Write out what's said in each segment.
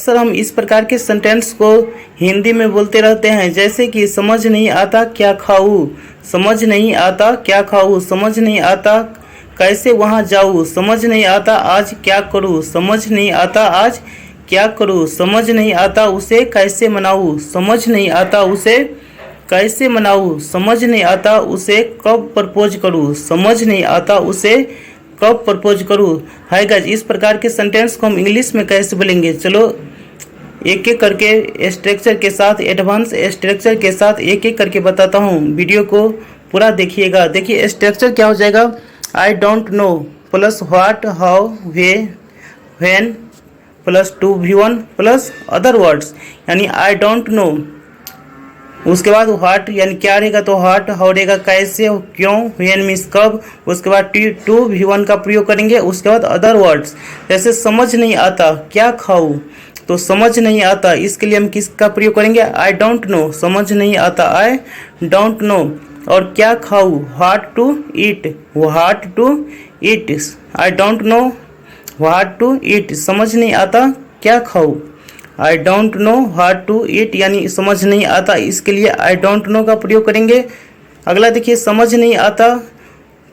अक्सर हम इस प्रकार के सेंटेंस को हिंदी में बोलते रहते हैं, जैसे कि समझ नहीं आता क्या खाऊं, समझ नहीं आता क्या खाऊं, समझ नहीं आता कैसे वहां जाऊं, समझ नहीं आता आज क्या करूं, समझ नहीं आता आज क्या करूं, समझ नहीं आता उसे कैसे मनाऊं, समझ नहीं आता उसे कैसे मनाऊं, समझ नहीं आता उसे कब प्रपोज करूं, समझ नहीं आता उसे कब प्रपोज करूं। हाय गाइस, इस प्रकार के सेंटेंस को हम इंग्लिश में कैसे बोलेंगे, चलो एक एक करके स्ट्रक्चर के साथ, एडवांस स्ट्रक्चर के साथ एक एक करके बताता हूँ। वीडियो को पूरा देखिएगा। देखिए स्ट्रक्चर क्या हो जाएगा, आई don't no plus what how way when plus two V1 plus other words, यानी आई डोंट नो, उसके बाद व्हाट यानी क्या रहेगा तो व्हाट, हाउ रहेगा कैसे, क्यों, व्हेन मीन्स कब, उसके बाद टू V1 का प्रयोग करेंगे, उसके बाद अदर वर्ड्स। जैसे समझ नहीं आता क्या खाऊं, तो समझ नहीं आता इसके लिए हम किसका प्रयोग करेंगे, आई डोंट नो, समझ नहीं आता आई डोंट नो। और क्या खाऊं, what to eat, what to eat, I don't know what to eat, समझ नहीं आता क्या खाऊं, I don't know what to eat, यानी समझ नहीं आता इसके लिए आई डोंट नो का प्रयोग करेंगे। अगला देखिए, समझ नहीं आता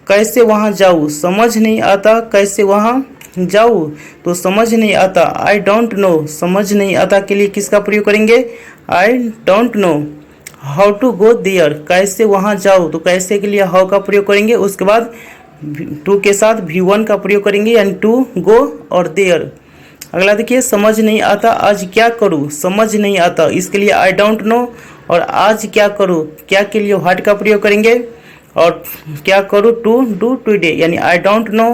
कैसे वहाँ जाऊँ, समझ नहीं आता कैसे वहाँ जाऊँ, तो समझ नहीं आता आई डोंट नो, समझ नहीं आता के लिए किसका प्रयोग करेंगे, I don't know. How to go there, कैसे वहाँ जाऊँ, तो कैसे के लिए हाउ का प्रयोग करेंगे, उसके बाद टू के साथ V1 का प्रयोग करेंगे, यानी टू गो और देयर। अगला देखिए, समझ नहीं आता आज क्या करूँ, समझ नहीं आता इसके लिए आई डोंट नो, और आज क्या करूँ, क्या के लिए व्हाट का प्रयोग करेंगे, और क्या करूँ टू डू टुडे, यानी I don't know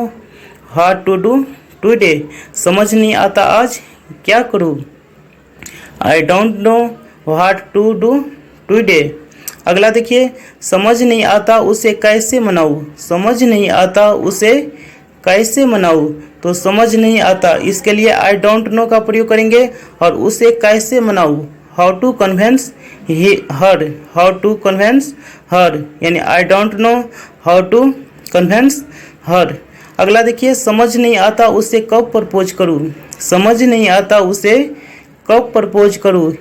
what to do today, समझ नहीं आता आज क्या करूँ, I don't know what to do today. अगला देखिए, समझ नहीं आता उसे कैसे मनाऊँ, समझ नहीं आता उसे कैसे मनाऊँ, तो समझ नहीं आता इसके लिए आई डोंट नो का प्रयोग करेंगे, और उसे कैसे मनाऊँ, how to convince her, how to convince her, यानी I don't know how to convince her. अगला देखिए, समझ नहीं आता उसे कब प्रपोज करूँ, समझ नहीं आता उसे कब प्रपोज करूँ,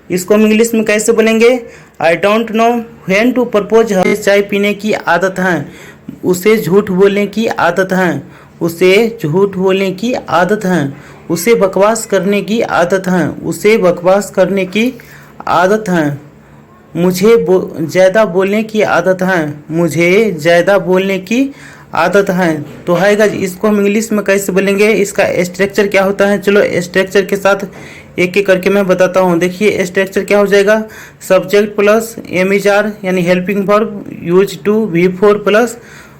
इसको हम इंग्लिश में कैसे बोलेंगे, I don't know when to propose her. चाय पीने की आदत है, उसे झूठ बोलने की आदत है, उसे झूठ बोलने की आदत है, उसे बकवास करने की आदत है, उसे बकवास करने की आदत है, मुझे ज़्यादा बोलने की आदत है, मुझे ज़्यादा बोलने की आदत है। तो है गाइस, इसको हम इंग्लिश में कैसे बोलेंगे, इसका स्ट्रक्चर क्या होता है, चलो स्ट्रक्चर के साथ एक एक करके मैं बताता हूँ। देखिए स्ट्रक्चर क्या हो जाएगा, सब्जेक्ट प्लस एमईआर यानी helping verb use to V4 plus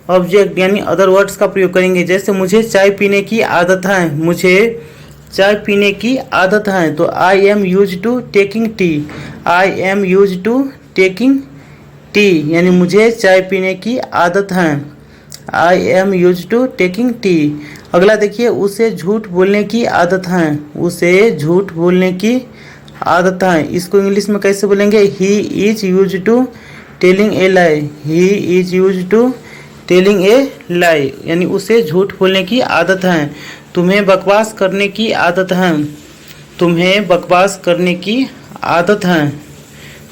object यानी अदर वर्ड्स का प्रयोग करेंगे। जैसे मुझे चाय पीने की आदत है, मुझे चाय पीने की आदत है, तो I am use to taking tea, I am use to taking tea, यानी मुझे चाय पीने की आदत है, I am use to taking tea. अगला देखिए, उसे झूठ बोलने की आदत है, उसे झूठ बोलने की आदत है, इसको इंग्लिश में कैसे बोलेंगे, he is use to telling a lie, he is use to telling a lie, यानी उसे झूठ बोलने की आदत है। तुम्हें बकवास करने की आदत है, तुम्हें बकवास करने की आदत है,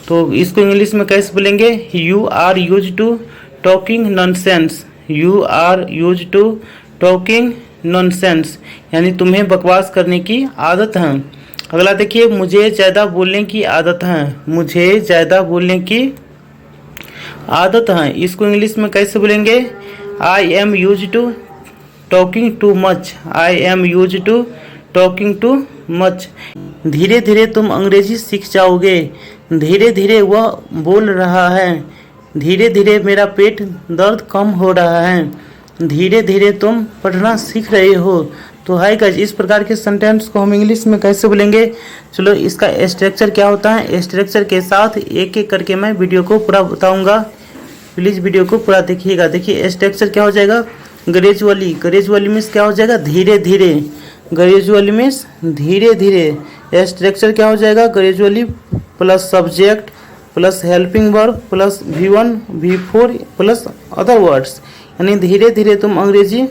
तो इसको इंग्लिश में कैसे बोलेंगे, you are use to talking nonsense, you are use to talking nonsense, यानी तुम्हें बकवास करने की आदत है। अगला देखिए, मुझे ज़्यादा बोलने की आदत है, मुझे ज़्यादा बोलने की आदत है, इसको इंग्लिश में कैसे बोलेंगे, I am use to talking too much, I am use to talking too much. धीरे धीरे तुम अंग्रेजी सीख जाओगे, धीरे धीरे वह बोल रहा है, धीरे धीरे मेरा पेट दर्द कम हो रहा है, धीरे धीरे तुम पढ़ना सीख रहे हो। तो हाय गाइस, इस प्रकार के सेंटेंस को हम इंग्लिश में कैसे बोलेंगे, चलो इसका स्ट्रक्चर क्या होता है, स्ट्रक्चर के साथ एक एक करके मैं वीडियो को पूरा बताऊंगा, प्लीज़ वीडियो को पूरा देखिएगा। देखिए स्ट्रक्चर क्या हो जाएगा, ग्रेजुअली, ग्रेजुअली मीन्स क्या हो जाएगा, धीरे धीरे, ग्रेजुअली मीन्स धीरे धीरे। स्ट्रक्चर क्या हो जाएगा, gradually plus subject plus helping verb plus V1 V4 plus other words, यानी धीरे धीरे तुम अंग्रेजी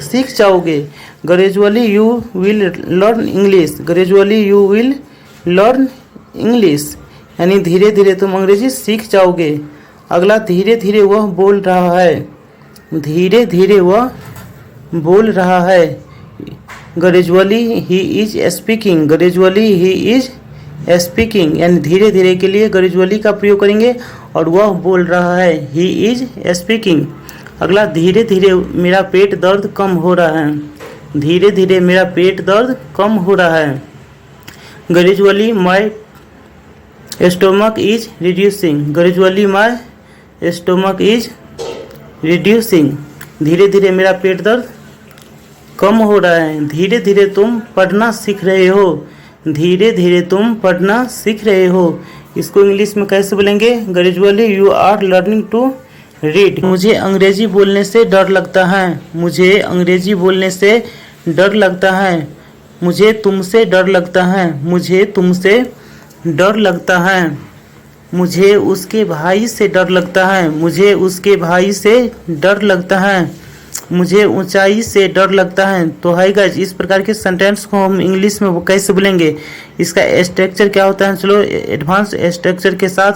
सीख जाओगे। Gradually you will learn English, gradually you will learn English, यानी धीरे धीरे तुम अंग्रेजी सीख जाओगे। अगला धीरे धीरे वह बोल रहा है, धीरे धीरे वह बोल रहा है। Gradually he is speaking, gradually he is speaking, यानी धीरे धीरे के लिए ग्रेजुअली का प्रयोग करेंगे और वह बोल रहा है, ही इज स्पीकिंग। अगला धीरे धीरे मेरा पेट दर्द कम हो रहा है, धीरे धीरे मेरा पेट दर्द कम हो रहा है। Gradually my stomach is reducing, gradually my stomach is reducing, धीरे धीरे मेरा पेट दर्द कम हो रहा है। धीरे धीरे तुम पढ़ना सीख रहे हो, धीरे धीरे तुम पढ़ना सीख रहे हो। इसको इंग्लिश में कैसे बोलेंगे? Gradually you are learning to read. मुझे अंग्रेजी बोलने से डर लगता है, मुझे अंग्रेजी बोलने से डर लगता है। मुझे तुमसे डर लगता है, मुझे तुमसे डर लगता है। मुझे उसके भाई से डर लगता है, मुझे उसके भाई से डर लगता है। मुझे ऊंचाई से डर लगता है। तो हाय गाइस, इस प्रकार के सेंटेंस को हम इंग्लिश में वो कैसे बोलेंगे, इसका स्ट्रक्चर क्या होता है, चलो एडवांस स्ट्रक्चर के साथ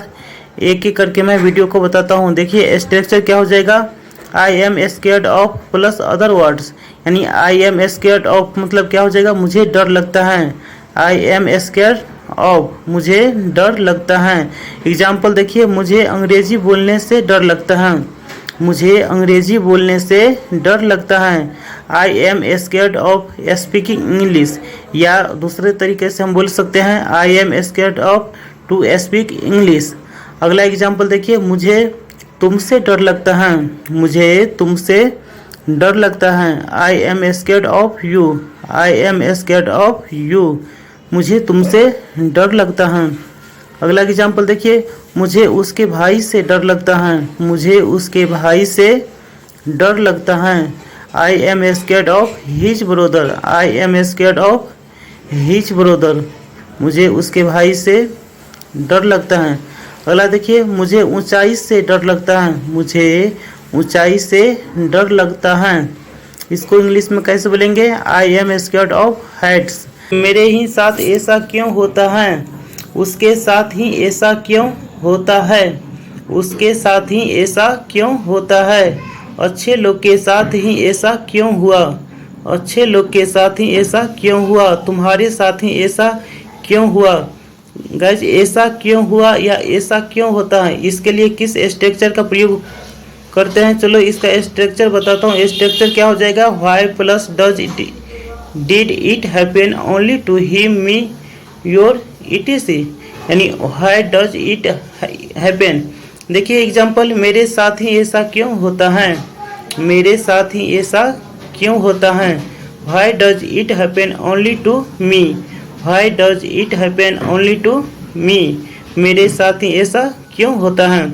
एक एक करके मैं वीडियो को बताता हूँ। देखिए स्ट्रक्चर क्या हो जाएगा, आई am scared of plus other words, यानी आई एम स्केयर्ड ऑफ मतलब क्या हो जाएगा, मुझे डर लगता है। आई एम स्केयर्ड ऑफ, मुझे डर लगता है। एग्जाम्पल देखिए, मुझे अंग्रेजी बोलने से डर लगता है, मुझे अंग्रेजी बोलने से डर लगता है। I am scared of speaking English, या दूसरे तरीके से हम बोल सकते हैं I am scared of to speak English. अगला एग्जाम्पल देखिए, मुझे तुमसे डर लगता है, मुझे तुमसे डर लगता है। I am scared of you, I am scared of you, मुझे तुमसे डर लगता है। अगला एग्जाम्पल देखिए, मुझे उसके भाई से डर लगता है, मुझे उसके भाई से डर लगता है। I am scared of his brother, I am scared of his brother, मुझे उसके भाई से डर लगता है। अगला देखिए, मुझे ऊंचाई से डर लगता है, मुझे ऊंचाई से डर लगता है। इसको इंग्लिश में कैसे बोलेंगे, I am scared of Heights. मेरे ही साथ ऐसा क्यों होता है, उसके साथ ही ऐसा क्यों होता है, उसके साथ ही ऐसा क्यों होता है। अच्छे लोग के साथ ही ऐसा क्यों हुआ, अच्छे लोग के साथ ही ऐसा क्यों हुआ। तुम्हारे साथ ही ऐसा क्यों हुआ। गाइस, ऐसा क्यों हुआ या ऐसा क्यों होता है, इसके लिए किस स्ट्रक्चर का प्रयोग करते हैं, चलो इसका स्ट्रक्चर बताता हूँ। स्ट्रक्चर क्या हो जाएगा, why plus does it, did it happen only to him me your etc, यानी व्हाई डज इट हैपन। देखिए एग्जाम्पल, मेरे साथ ही ऐसा क्यों होता है, मेरे साथ ही ऐसा क्यों होता है। Why does it happen only to me, why does it happen only to me, मेरे साथ ही ऐसा क्यों होता है।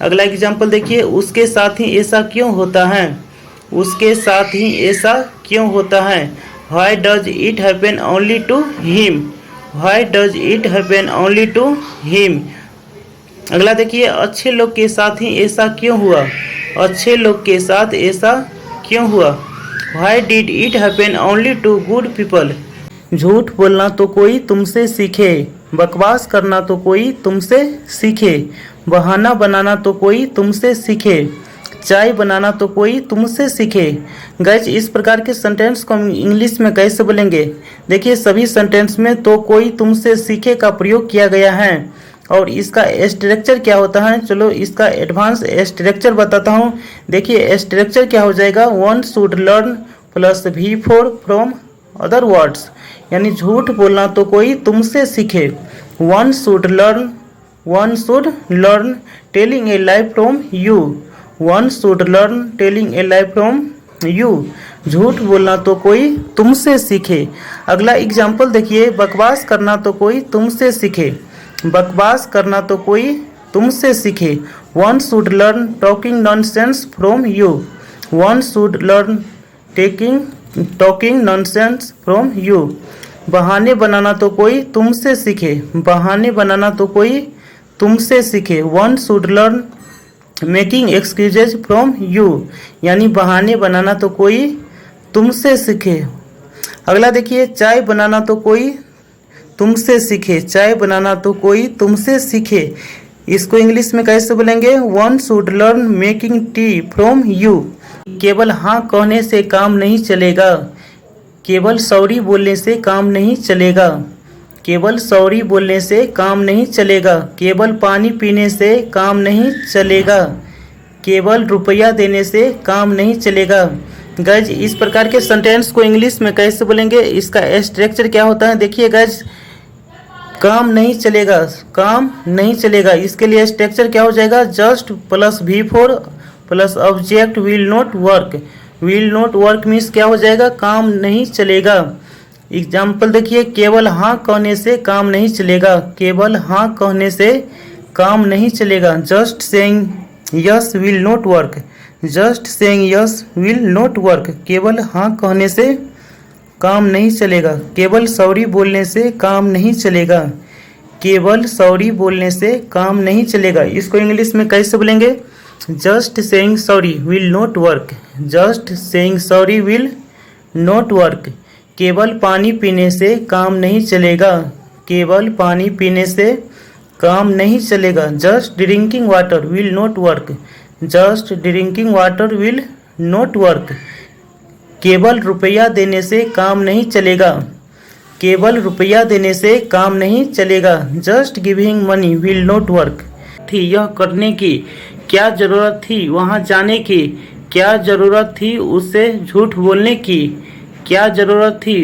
अगला एग्जाम्पल देखिए, उसके साथ ही ऐसा क्यों होता है, उसके साथ ही ऐसा क्यों होता है। Why does it happen only to him, why does it happen only to him. अगला देखिए, अच्छे लोग के साथ ही ऐसा क्यों हुआ, अच्छे लोग के साथ ऐसा क्यों हुआ। Why did it happen only to good people. झूठ बोलना तो कोई तुमसे सीखे, बकवास करना तो कोई तुमसे सीखे, बहाना बनाना तो कोई तुमसे सीखे, चाय बनाना तो कोई तुमसे सीखे। गाइस, इस प्रकार के सेंटेंस को हम इंग्लिश में कैसे बोलेंगे, देखिए सभी सेंटेंस में तो कोई तुमसे सीखे का प्रयोग किया गया है। और इसका स्ट्रक्चर क्या होता है, चलो इसका एडवांस स्ट्रक्चर बताता हूँ। देखिए स्ट्रक्चर क्या हो जाएगा, one should learn plus V4 from other words, यानी झूठ बोलना तो कोई तुमसे सीखे। One should learn telling a lie from you, one should learn telling a lie from you, झूठ बोलना तो कोई तुमसे सीखे। अगला एग्जाम्पल देखिए, बकवास करना तो कोई तुमसे सीखे, बकवास करना तो कोई तुमसे सीखे। One should learn talking nonsense from you, one should learn talking nonsense from you, बहाने बनाना तो कोई तुमसे सीखे, बहाने बनाना तो कोई तुमसे सीखे। One should learn making excuses from you, यानी बहाने बनाना तो कोई तुमसे सीखे। अगला देखिए, चाय बनाना तो कोई तुमसे सीखे, चाय बनाना तो कोई तुमसे सीखे। इसको इंग्लिश में कैसे बोलेंगे? One should learn making tea from you. केवल हाँ कहने से काम नहीं चलेगा, केवल सॉरी बोलने से काम नहीं चलेगा, केवल सॉरी बोलने से काम नहीं चलेगा, केवल पानी पीने से काम नहीं चलेगा, केवल रुपया देने से काम नहीं चलेगा। गाइज, इस प्रकार के सेंटेंस को इंग्लिश में कैसे बोलेंगे? इसका स्ट्रक्चर क्या होता है? देखिए गाइज, काम नहीं चलेगा, काम नहीं चलेगा, इसके लिए स्ट्रक्चर क्या हो जाएगा? Just plus V4 plus object will not work. Will not work means क्या हो जाएगा? काम नहीं चलेगा। एग्जाम्पल देखिए, केवल हाँ कहने से काम नहीं चलेगा, केवल हाँ कहने से काम नहीं चलेगा। Just saying yes will not work, just saying yes will not work, केवल हाँ कहने से काम नहीं चलेगा, केवल सॉरी बोलने से काम नहीं चलेगा, केवल सॉरी बोलने से काम नहीं चलेगा। इसको इंग्लिश में कैसे बोलेंगे? Just saying sorry will not work, just saying sorry will not work, केवल पानी पीने से काम नहीं चलेगा, केवल पानी पीने से काम नहीं चलेगा। Just drinking water will not work, just drinking water will not work, केवल रुपया देने से काम नहीं चलेगा, केवल रुपया देने से काम नहीं चलेगा। Just giving money will not work. थी यह करने की, क्या ज़रूरत थी वहाँ जाने की, क्या ज़रूरत थी उसे झूठ बोलने की, क्या ज़रूरत थी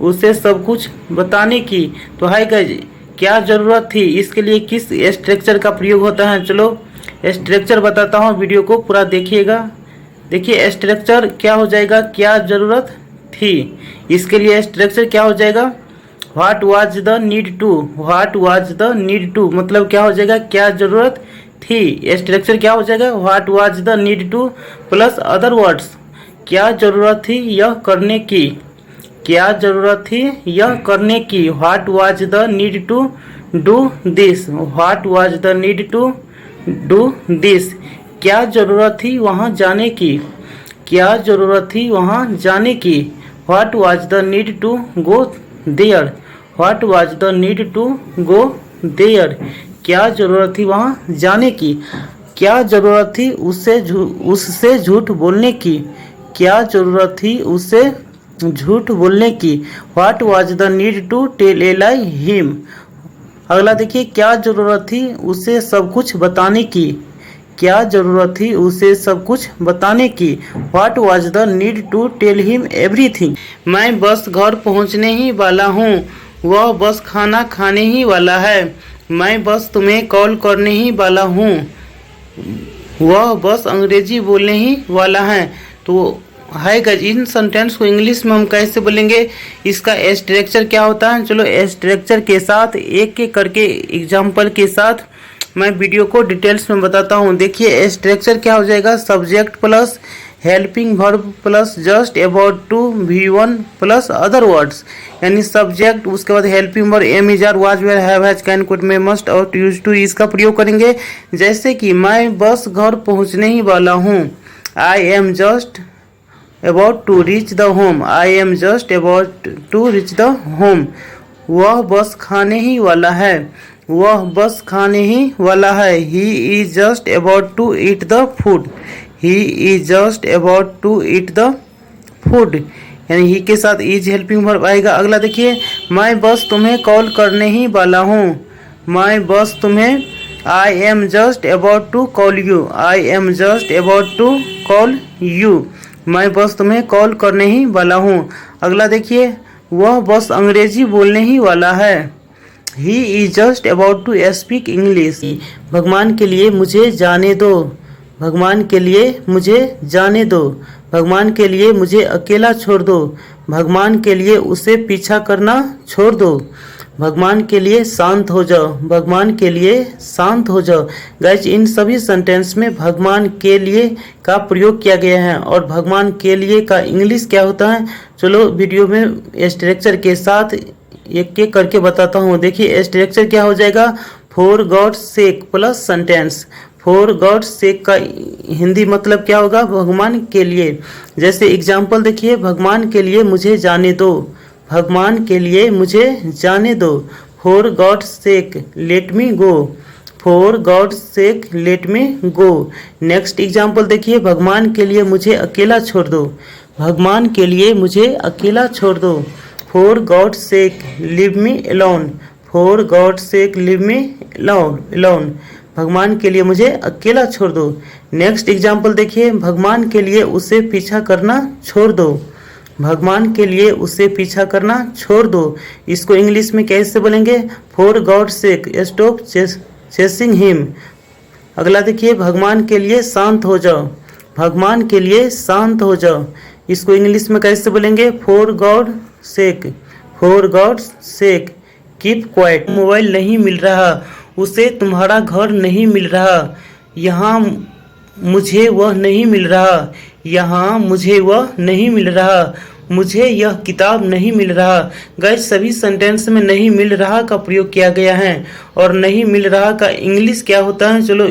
उसे सब कुछ बताने की। तो हाय गाइस, क्या ज़रूरत थी, इसके लिए किस स्ट्रक्चर का प्रयोग होता है? चलो स्ट्रक्चर बताता हूँ, वीडियो को पूरा देखिएगा। देखिए स्ट्रक्चर क्या हो जाएगा? क्या ज़रूरत थी, इसके लिए स्ट्रक्चर क्या हो जाएगा? What was the need to, what was the need to मतलब क्या हो जाएगा? क्या ज़रूरत थी। स्ट्रक्चर क्या हो जाएगा? What was the need two plus other words, क्या ज़रूरत थी यह करने की, क्या ज़रूरत थी यह करने की। What was the need to do this, what was the need to do this, क्या ज़रूरत थी वहाँ जाने की, क्या ज़रूरत थी वहाँ जाने की। What was the need to go there, what was the need to go there, क्या ज़रूरत थी वहाँ जाने की। क्या ज़रूरत थी उससे झूठ बोलने की, क्या ज़रूरत थी उससे झूठ बोलने की। What was the need to tell a lie him. अगला देखिए, क्या ज़रूरत थी उसे सब कुछ बताने की, क्या ज़रूरत थी उसे सब कुछ बताने की। What was the need to tell him everything. मैं बस घर पहुंचने ही वाला हूँ, वह बस खाना खाने ही वाला है। मैं बस तुम्हें कॉल करने ही वाला हूँ, वह बस अंग्रेजी बोलने ही वाला है। तो हाय गाइस, इन सेंटेंस को इंग्लिश में हम कैसे बोलेंगे? इसका स्ट्रक्चर क्या होता है? चलो स्ट्रक्चर के साथ एक एक करके एग्जाम्पल के साथ मैं वीडियो को डिटेल्स में बताता हूँ। देखिए स्ट्रक्चर क्या हो जाएगा? Subject plus helping verb plus just about to V1 plus other words, यानी सब्जेक्ट, उसके बाद helping verb am is are was were have has can could may must और यूज टू, इसका प्रयोग करेंगे। जैसे कि मैं बस घर पहुँचने ही वाला हूँ, I am just about to reach the home, I am just about to reach the home. वह बस खाने ही वाला है, वह बस खाने ही वाला है। He is just about to eat the food, he is just about to eat the food, यानी ही के साथ इज हेल्पिंग वर्ब आएगा। अगला देखिए, मैं बस तुम्हें कॉल करने ही वाला हूँ, मैं बस तुम्हें, I am just about to call you, I am just about to call you, मैं बस तुम्हें कॉल करने ही वाला हूँ। अगला देखिए, वह बस अंग्रेजी बोलने ही वाला है, he is just about to speak English. भगवान के लिए मुझे जाने दो, भगवान के लिए मुझे जाने दो, भगवान के लिए मुझे अकेला छोड़ दो, भगवान के लिए उसे पीछा करना छोड़ दो, भगवान के लिए शांत हो जाओ, भगवान के लिए शांत हो जाओ। गाइस, इन सभी सेंटेंस में भगवान के लिए का प्रयोग किया गया है। और भगवान के लिए का इंग्लिश क्या होता है? चलो वीडियो में स्ट्रक्चर के साथ एक एक करके बताता हूँ। देखिए स्ट्रक्चर क्या हो जाएगा? For God sake plus sentence. For God sake का हिंदी मतलब क्या होगा? भगवान के लिए। जैसे एग्जाम्पल देखिए, भगवान के लिए मुझे जाने दो, भगवान के लिए मुझे जाने दो। For God sec let me go. For God sec let me go. Next example देखिए, भगवान के लिए मुझे अकेला छोड़ दो। भगवान के लिए मुझे अकेला छोड़ दो। For God sec live me alone. For God sec live me alone. भगवान के लिए मुझे अकेला छोड़ दो। नेक्स्ट एग्जाम्पल देखिए, भगवान के लिए उसे पीछा करना छोड़ दो। भगवान के लिए उसे पीछा करना छोड़ दो। इसको इंग्लिश में कैसे बोलेंगे? For God sec stop chasing him. अगला देखिए, भगवान के लिए शांत हो जाओ। भगवान के लिए शांत हो जाओ। इसको इंग्लिश में कैसे बोलेंगे? For God sec. For God sec keep quiet. Mobile नहीं मिल रहा, उसे तुम्हारा घर नहीं मिल रहा, यहाँ मुझे वह नहीं मिल रहा, यहाँ मुझे वह नहीं मिल रहा, मुझे यह किताब नहीं मिल रहा। गाइस, सभी सेंटेंस में नहीं मिल रहा का प्रयोग किया गया है। और नहीं मिल रहा का इंग्लिश क्या होता है, चलो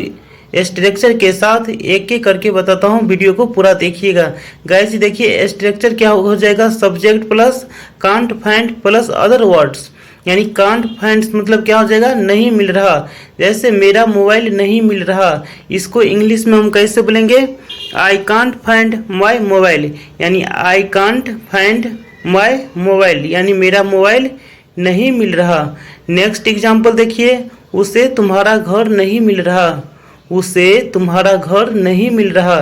स्ट्रक्चर के साथ एक एक करके बताता हूँ, वीडियो को पूरा देखिएगा। गाइस देखिए, स्ट्रक्चर क्या हो जाएगा? Subject plus can't find plus other words. यानी कांट फाइंड मतलब क्या हो जाएगा? नहीं मिल रहा। जैसे मेरा मोबाइल नहीं मिल रहा, इसको इंग्लिश में हम कैसे बोलेंगे? I can't find my mobile. यानी I can't find my mobile, यानी मेरा मोबाइल नहीं मिल रहा। नेक्स्ट एग्जाम्पल देखिए, उसे तुम्हारा घर नहीं मिल रहा। उसे तुम्हारा घर नहीं मिल रहा।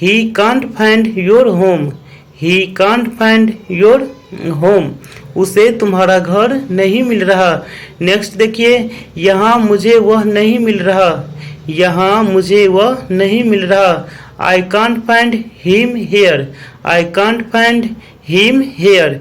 He can't find your home. He can't find your home. उसे तुम्हारा घर नहीं मिल रहा। नेक्स्ट देखिए, यहाँ मुझे वह नहीं मिल रहा। यहाँ मुझे वह नहीं मिल रहा। आई can't find him hair. I can't find him hair.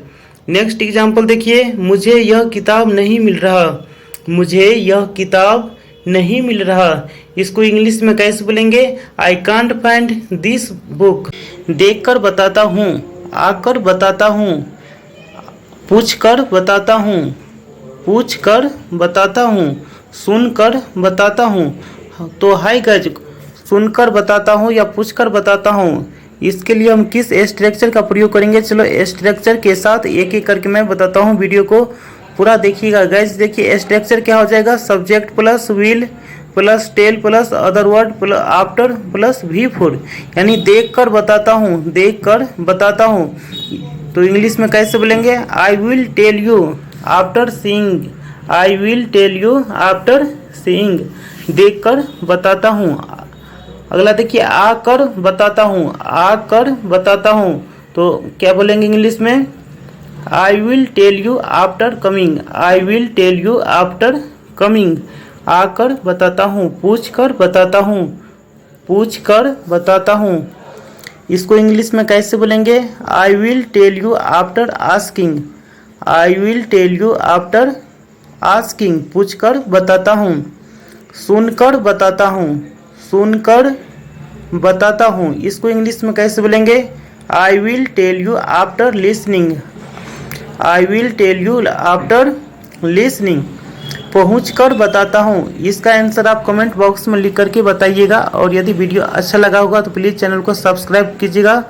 Next example देखिए, मुझे यह किताब नहीं मिल रहा। मुझे यह किताब नहीं मिल रहा। इसको इंग्लिश में कैसे बोलेंगे? I can't find this book. देखकर बताता हूँ, आकर बताता हूँ, पूछकर बताता हूँ, पूछकर बताता हूँ, सुनकर बताता हूँ। तो हाय गाइस, सुनकर बताता हूँ या पूछकर बताता हूँ, इसके लिए हम किस स्ट्रक्चर का प्रयोग करेंगे? चलो स्ट्रक्चर के साथ एक एक करके मैं बताता हूँ, वीडियो को पूरा देखिएगा। गाइस देखिए, स्ट्रक्चर क्या हो जाएगा? Subject plus will plus tell plus other word plus after plus V four. यानी देख कर बताता हूँ, देख कर बताता हूँ। तो इंग्लिश में कैसे बोलेंगे? I will tell you after seeing. I will tell you after seeing. देख कर बताता हूँ। अगला देखिए, आकर बताता हूँ, आकर बताता हूँ। तो क्या बोलेंगे इंग्लिश में? I will tell you after coming. I will tell you after coming. आकर बताता हूँ, पूछ कर बताता हूँ, पूछ कर बताता हूँ। इसको इंग्लिश में कैसे बोलेंगे? I will tell you after asking. I will tell you after asking. पूछ कर बताता हूँ। सुनकर बताता हूँ, सुनकर बताता हूँ। इसको इंग्लिश में कैसे बोलेंगे? I will tell you after listening. I will tell you after listening. पहुँच कर बताता हूँ। इसका आंसर आप कमेंट बॉक्स में लिख करके बताइएगा। और यदि वीडियो अच्छा लगा होगा तो प्लीज़ चैनल को सब्सक्राइब कीजिएगा।